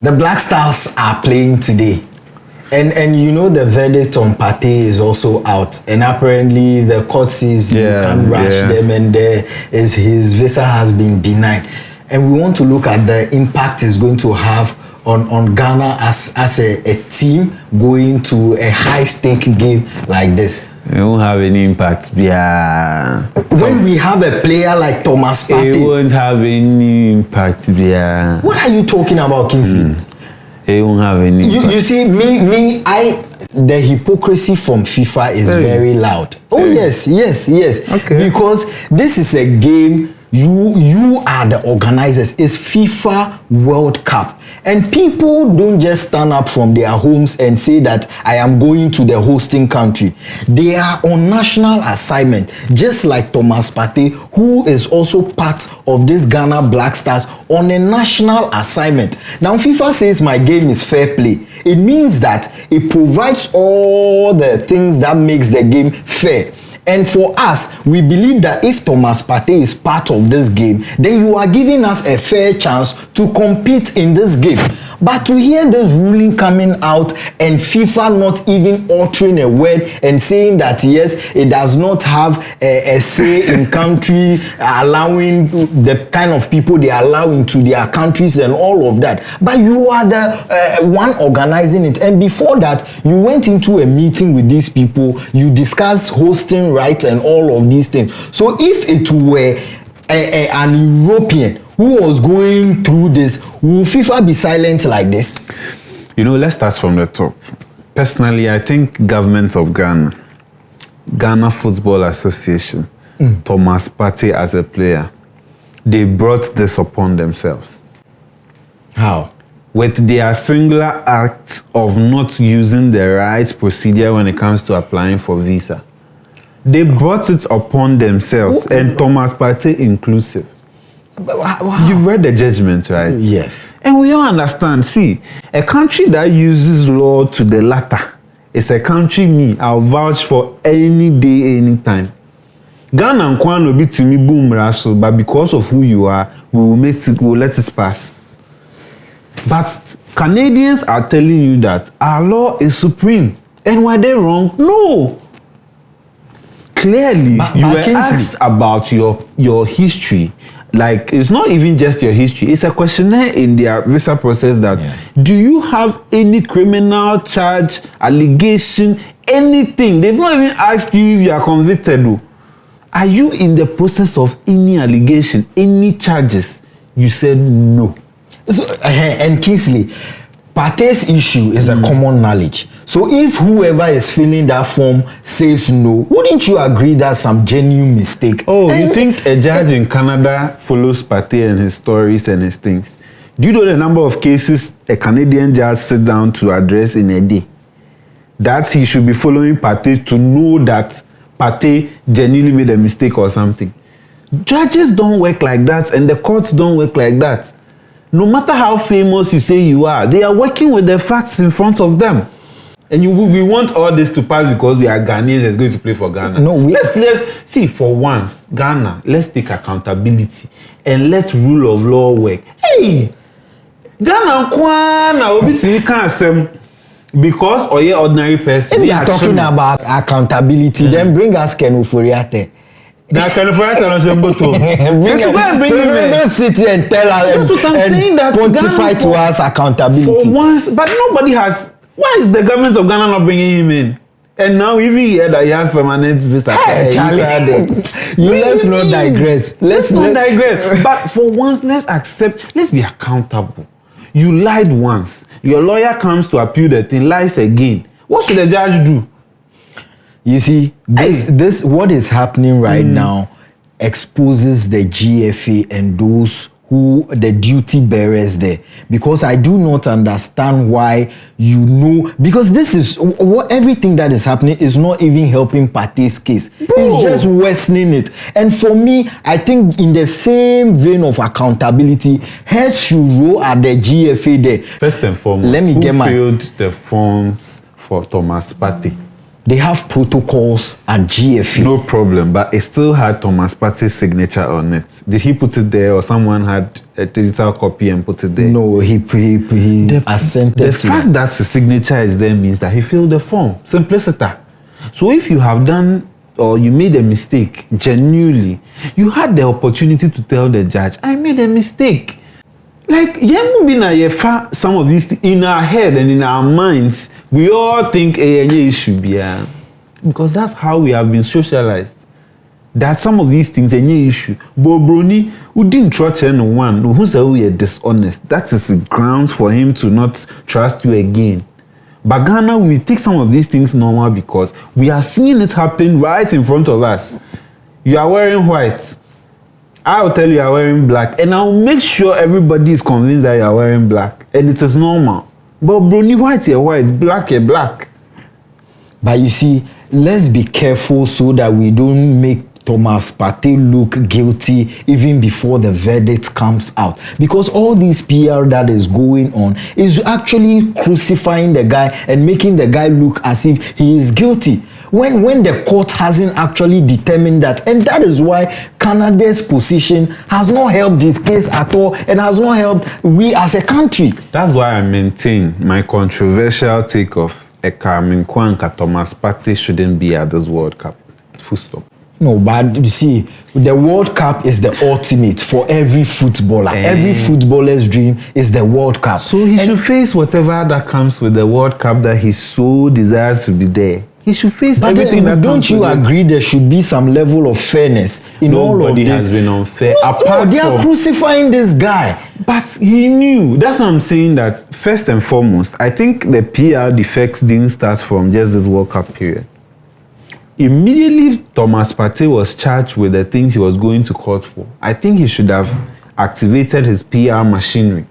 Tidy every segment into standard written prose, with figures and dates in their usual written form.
The Black Stars are playing today. And you know the verdict on Partey is also out, and apparently the court says you can't rush them, and his visa has been denied. And we want to look at the impact it's going to have on Ghana as a team going to a high stake game like this. It won't have any impact. Yeah. When we have a player like Thomas Partey, it won't have any impact. Yeah. What are you talking about, Kingsley? It won't have any impact. You see, the hypocrisy from FIFA is very loud. Oh yes. Okay. Because this is a game. You are the organizers. It's FIFA World Cup. And people don't just stand up from their homes and say that I am going to the hosting country. They are on national assignment, just like Thomas Partey, who is also part of this Ghana Black Stars on a national assignment. Now, FIFA says my game is fair play. It means that it provides all the things that makes the game fair. And for us, we believe that if Thomas Partey is part of this game, then you are giving us a fair chance to compete in this game. But to hear this ruling coming out and FIFA not even uttering a word and saying that yes, it does not have a say in country, allowing the kind of people they allow into their countries and all of that. But you are the one organizing it. And before that, you went into a meeting with these people, you discussed hosting rights and all of these things. So if it were an European who was going through this, will FIFA be silent like this? You know, let's start from the top. Personally, I think government of Ghana Football Association, Thomas Partey as a player, they brought this upon themselves. How? With their singular act of not using the right procedure when it comes to applying for visa. They brought it upon themselves, and Thomas Partey inclusive. Wow. You've read the judgment, right? Yes. And we all understand. See, a country that uses law to the latter is a country I'll vouch for any day, anytime. Ghana and Kwan will be to me boom rassle, but because of who you are, we'll let it pass. But Canadians are telling you that our law is supreme. And were they wrong? No. Clearly, you were asked about your history. Like, it's not even just your history. It's a questionnaire in their visa process that, do you have any criminal charge, allegation, anything? They've not even asked you if you are convicted. Though. Are you in the process of any allegation, any charges? You said no. So, and Kingsley, Partey's issue is a common knowledge. So if whoever is filling that form says no, wouldn't you agree that's some genuine mistake? Oh, you think a judge in Canada follows Partey and his stories and his things? Do you know the number of cases a Canadian judge sits down to address in a day? That he should be following Partey to know that Partey genuinely made a mistake or something. Judges don't work like that, and the courts don't work like that. No matter how famous you say you are, they are working with the facts in front of them. And we want all this to pass because we are Ghanaians that's going to play for Ghana. No, let's see, for once, Ghana, let's take accountability and let's rule of law work. Hey, Ghana Kwana obviously can't say because or ordinary person. If we are talking about accountability, then bring us Ken Uforiate. That kind of right on don't sit here and tell us and quantify to us accountability. For once, but nobody has. Why is the government of Ghana not bringing him in? And now we hear that he has permanent visa. Hey, Charlie, let's not digress. Let's not digress. But for once, let's accept. Let's be accountable. You lied once. Your lawyer comes to appeal the thing, lies again. What should the judge do? You see, this what is happening right now exposes the GFA and those who the duty bearers there, because I do not understand why because this is what everything that is happening is not even helping Partey's case. It's just worsening it. And for me, I think in the same vein of accountability, heads should roll at the GFA there. First and foremost, who filled the forms for Thomas Partey? they have protocols at GFA. No problem, but it still had Thomas Partey's signature on it. Did he put it there, or someone had a digital copy and put it there? No, he assented The to fact that the signature is there means that he filled the form. Simplicity. So if you have done or you made a mistake, genuinely, you had the opportunity to tell the judge, I made a mistake. Like, some of these in our head and in our minds, we all think it should be because that's how we have been socialized. That some of these things are any issue. But Brony, who didn't trust anyone, who said we are dishonest, that is the grounds for him to not trust you again. But Ghana, we take some of these things normal because we are seeing it happen right in front of us. You are wearing white. I'll tell you are wearing black, and I'll make sure everybody is convinced that you are wearing black, and it is normal. But Brony, white, you're white, black, you're black. But you see, let's be careful so that we don't make Thomas Partey look guilty even before the verdict comes out. Because all this PR that is going on is actually crucifying the guy and making the guy look as if he is guilty. When the court hasn't actually determined that. And that is why Canada's position has not helped this case at all and has not helped we as a country. That's why I maintain my controversial take of Eka Minkwanka Thomas Partey shouldn't be at this World Cup. Full stop. No, but you see, the World Cup is the ultimate for every footballer. Every footballer's dream is the World Cup. So he should face whatever that comes with the World Cup that he so desires to be there. He should face everything that comes with it. Don't you agree there should be some level of fairness in all of this? Nobody has been unfair. They are crucifying this guy. But he knew. That's what I'm saying, that first and foremost, I think the PR defects didn't start from just this World Cup period. Immediately, Thomas Partey was charged with the things he was going to court for. I think he should have activated his PR machinery,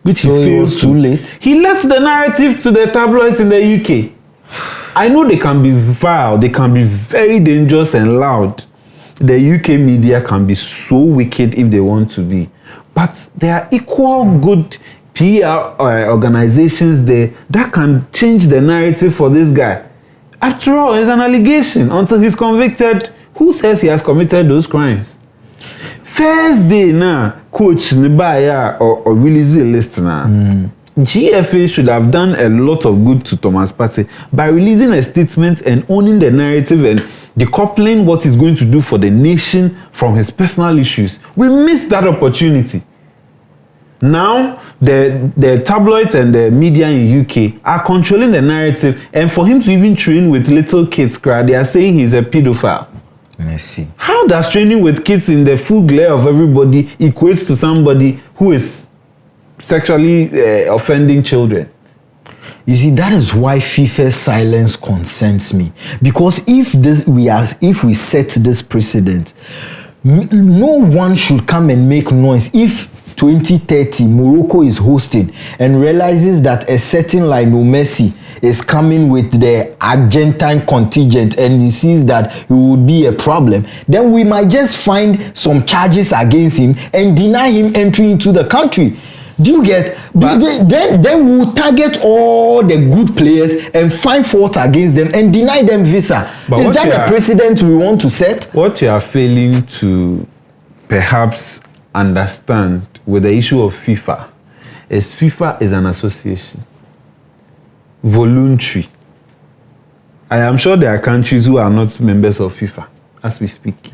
which so he failed was too late. He left the narrative to the tabloids in the UK. I know they can be vile, they can be very dangerous and loud. The UK media can be so wicked if they want to be. But there are equal good PR organizations there that can change the narrative for this guy. After all, it's an allegation. Until he's convicted, who says he has committed those crimes? First day now, coach Nibaya or release a list now. GFA should have done a lot of good to Thomas Partey by releasing a statement and owning the narrative and decoupling what he's going to do for the nation from his personal issues. We missed that opportunity. Now, the tabloids and the media in UK are controlling the narrative, and for him to even train with little kids, they are saying he's a pedophile. Merci. How does training with kids in the full glare of everybody equates to somebody who is sexually offending children? You see, that is why FIFA's silence concerns me. Because if we set this precedent, no one should come and make noise. If 2030 Morocco is hosted and realizes that a certain Lionel Messi is coming with the Argentine contingent and he sees that it would be a problem, then we might just find some charges against him and deny him entry into the country. Do you get? Then we'll target all the good players and find fault against them and deny them visa. But is that the precedent we want to set? What you are failing to perhaps understand with the issue of FIFA is an association. Voluntary. I am sure there are countries who are not members of FIFA as we speak.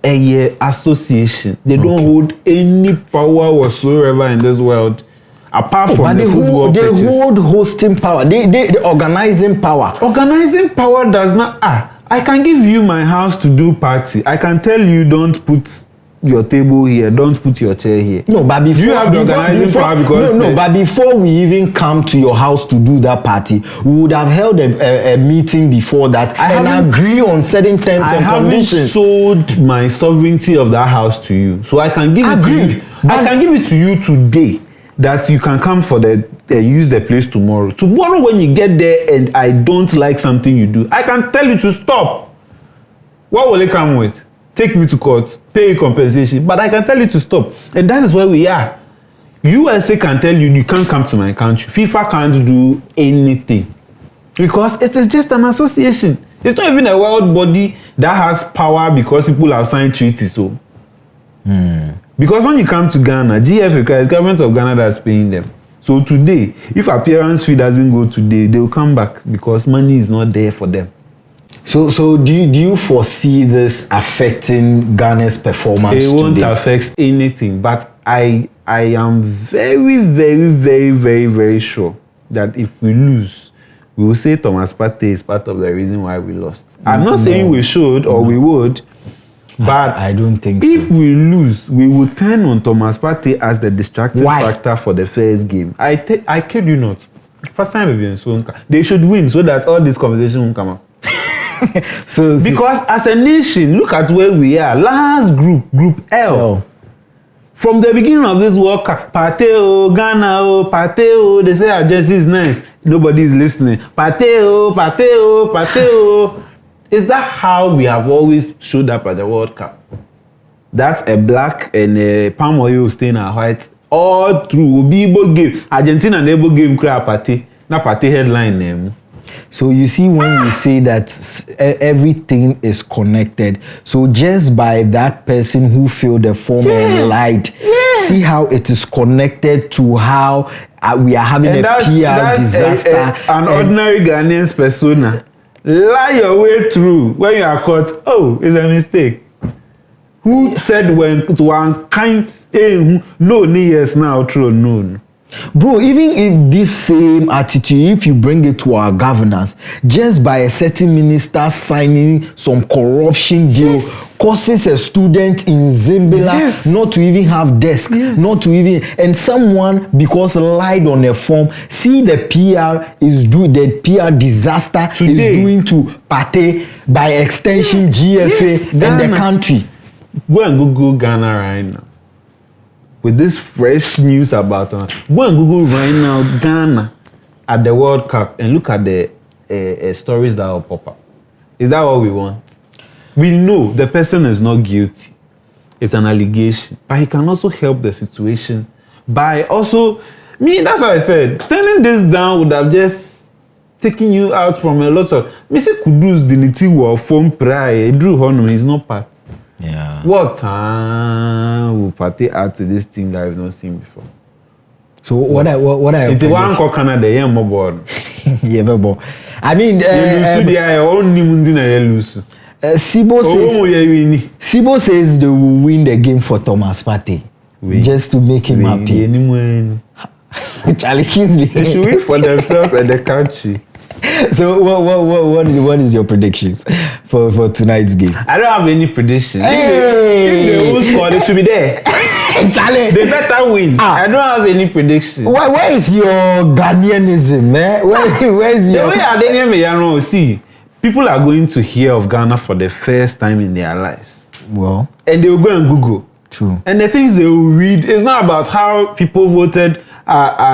A association. They don't hold any power whatsoever in this world apart from the football pitches. They hold hosting power. They organizing power. Organizing power does not. I can give you my house to do party. I can tell you don't put your table here, don't put your chair here. No, but before you have the organizing power because but before we even come to your house to do that party, we would have held a meeting before that and agree on certain terms and conditions. I haven't sold my sovereignty of that house to you, so I can give it to you. I can give it to you today that you can come for use the place tomorrow. Tomorrow when you get there and I don't like something you do, I can tell you to stop. What will it come with? Take me to court, pay compensation, but I can tell you to stop. And that is where we are. USA can tell you can't come to my country. FIFA can't do anything. Because it is just an association. It's not even a world body that has power because people have signed treaties. So, because when you come to Ghana, GFA is government of Ghana that's paying them. So today, if appearance fee doesn't go today, they will come back because money is not there for them. So do you foresee this affecting Ghana's performance? It won't today? affect anything, but I am very, very, very, very, very sure that if we lose, we will say Thomas Partey is part of the reason why we lost. I'm not saying we should or we would, but I don't think if so. we lose, we will turn on Thomas Partey as the distracting Why? factor for the first game. I kid you not. First time we've been so they should win so that all this conversation won't come up. So Because as a nation, look at where we are. Last group L. From the beginning of this World Cup, Partey, Ghana, Partey, they say our jersey is nice. Nobody is listening. Partey, Partey. Is that how we have always showed up at the World Cup? That's a black and a palm oil stain and white all through. Obibo game. Argentina never game cry Partey. Na Partey headline name. So you see, when we say that everything is connected, so just by that person who filled the form and lied, see how it is connected to how we are having And a PR disaster. An ordinary Ghanaian's persona. Lie your way through when you are caught. Oh, it's a mistake. Who said when to one kind? No, yes, now true, no. Bro, even if this same attitude, if you bring it to our governance, just by a certain minister signing some corruption deal, causes a student in Zimbabwe not to even have desk, not to even, and someone because lied on a form, see the PR is doing, the PR disaster Today, is doing to Partey, by extension GFA and the country. Go and Google Ghana right now. With this fresh news about go and Google right now Ghana at the World Cup and look at the stories that will pop up. Is that what we want? We know the person is not guilty. It's an allegation, but he can also help the situation by also that's what I said. Turning this down would have just taken you out from a lot of. Me say Kudus dignity will form pride. Drew Honor is not part. Yeah. What time will Partey add to this thing that I've not seen before? So what I It's one call Canada, yeah, more board. yeah, but I mean, Sibo says they will win the game for Thomas Partey just to make him happy. Charlie Kingsley. They should win for themselves and the country. So what is your predictions for tonight's game? I don't have any predictions. Hey! If they will score, they should be there. Charlie, they better win. I don't have any predictions. Where is your Ghanaianism, eh? Where is your... The way I didn't know, see, people are going to hear of Ghana for the first time in their lives. Well, and they will go and Google. True. And the things they will read, it's not about how people voted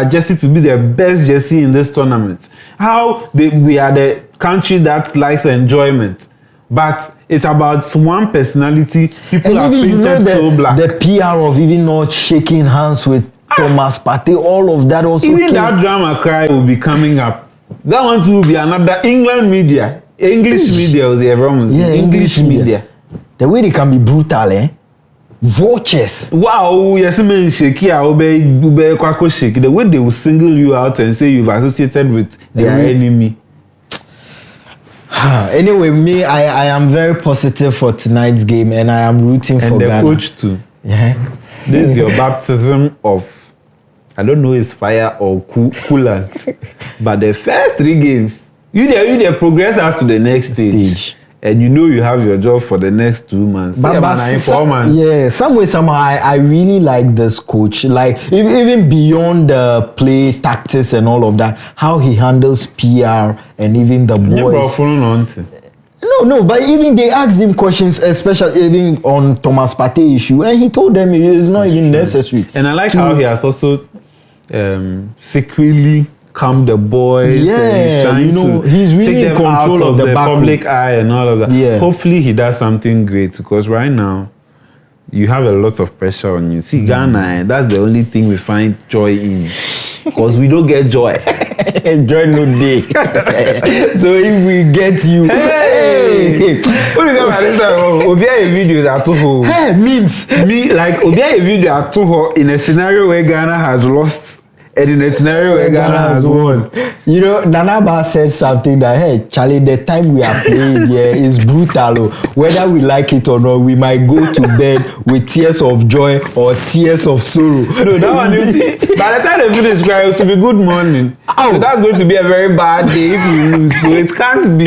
jersey to be the best jersey in this tournament. How we are the country that likes enjoyment. But it's about one personality. People are painted so black. The PR of even not shaking hands with Thomas Partey, all of that also even that drama cry will be coming up. That one will be another England media. English media was everyone. Yeah, English media. The way they can be brutal, eh? Vultures. Wow, yes, man, shaky, ube kwako shake. The way they will single you out and say you've associated with their enemy. Anyway, me, I am very positive for tonight's game, and I am rooting for Ghana. And the coach too. Yeah. This is your baptism of, I don't know, it's fire or coolant. But the first 3 games, you progress us to the next stage. And you know you have your job for the next 2 months. But 4 months. Yeah, somehow I really like this coach. Like even beyond the play tactics and all of that, how he handles PR and even the boys. No, but even they asked him questions, especially even on Thomas Partey issue, and he told them it is not even necessary. And I like how he has also secretly calm the boys. Yeah, and he's trying to he's really take them in control out of the public eye and all of that. Yeah. Hopefully he does something great, because right now you have a lot of pressure on you. See, Ghana, that's the only thing we find joy in, because we don't get joy. Joy no day. So if we get you, Hey! What is that this time? Obia a video at home. Hey, means Me like Obia a video at home in a scenario where Ghana has lost and in a scenario where Ghana has won. You know, Nanaba said something that, hey, Charlie, the time we are playing here is brutal. Whether we like it or not, we might go to bed with tears of joy or tears of sorrow. No, that one, you see, by the time they finish crying, it will be good morning. Ow. So that's going to be a very bad day if you lose. So it can't be.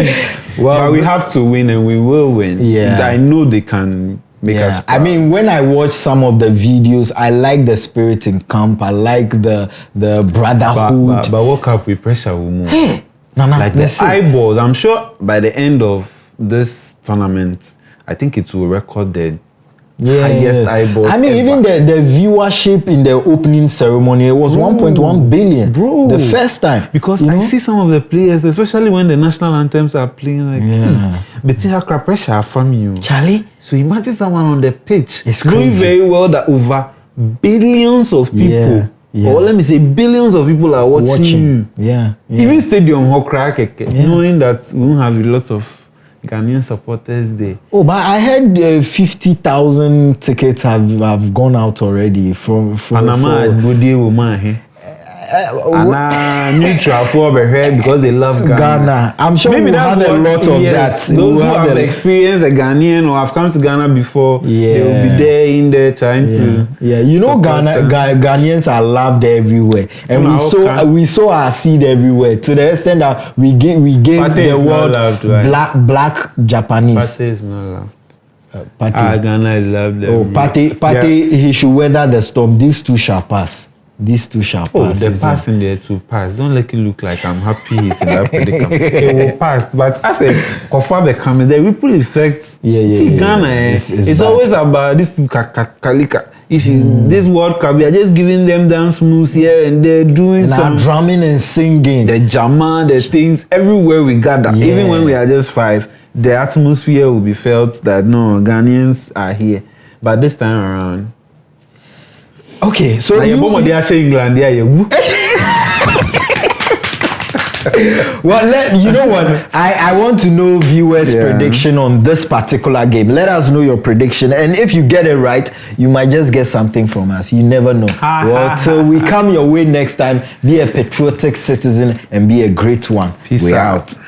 Well, but we have to win and we will win. Yeah. I know they can make us proud. I mean, when I watch some of the videos, I like the spirit in camp. I like the brotherhood. But World Cup with pressure will move. Hey, Nana, Like the eyeballs, I'm sure by the end of this tournament, I think it will record the highest eyeballs. I mean, ever. even the viewership in the opening ceremony, it was 1.1 billion. Bro. The first time. Because you I know? see some of the players, especially when the national anthems are playing, like, but you have pressure from you. Charlie, So imagine someone on the pitch It's knowing crazy. very well that over billions of people, Yeah. or let me say billions of people are watching you. Yeah. Even stadium knowing that we won't have a lot of Ghanaian supporters there. Oh, but I heard 50,000 tickets have gone out already from Panama Bodi woman neutral for because they love Ghana. I'm sure Maybe we'll that's have a what- lot of yes, that. Those We'll who have a- experienced a Ghanaian or have come to Ghana before, they will be Yeah. there in there trying to. Yeah, you know, support them. Ghanaians are loved everywhere, and we saw our seed everywhere to the extent that we gave Partey the is not world loved, right? black Japanese. Partey is not loved. Partey. Ghana is loved. Oh, Partey, he should weather the storm. These two shall pass. Oh, pass. the pass in there to pass. Don't let it look like I'm happy he's in that predicament. It will pass. But as a confirm the comment, the ripple effect. See, Ghana, It's it's bad. always about this kalika. If this World Cup, we are just giving them dance moves here and they're doing And some are drumming and singing. the jama, the things everywhere we gather. Yeah. Even when we are just 5, the atmosphere will be felt that no Ghanaians are here. But this time around. Okay, so Like you, England, well, you know what? I want to know viewers' prediction on this particular game. Let us know your prediction, and if you get it right, you might just get something from us. You never know. Well, till we come your way next time, be a patriotic citizen and be a great one. Peace We're out. out.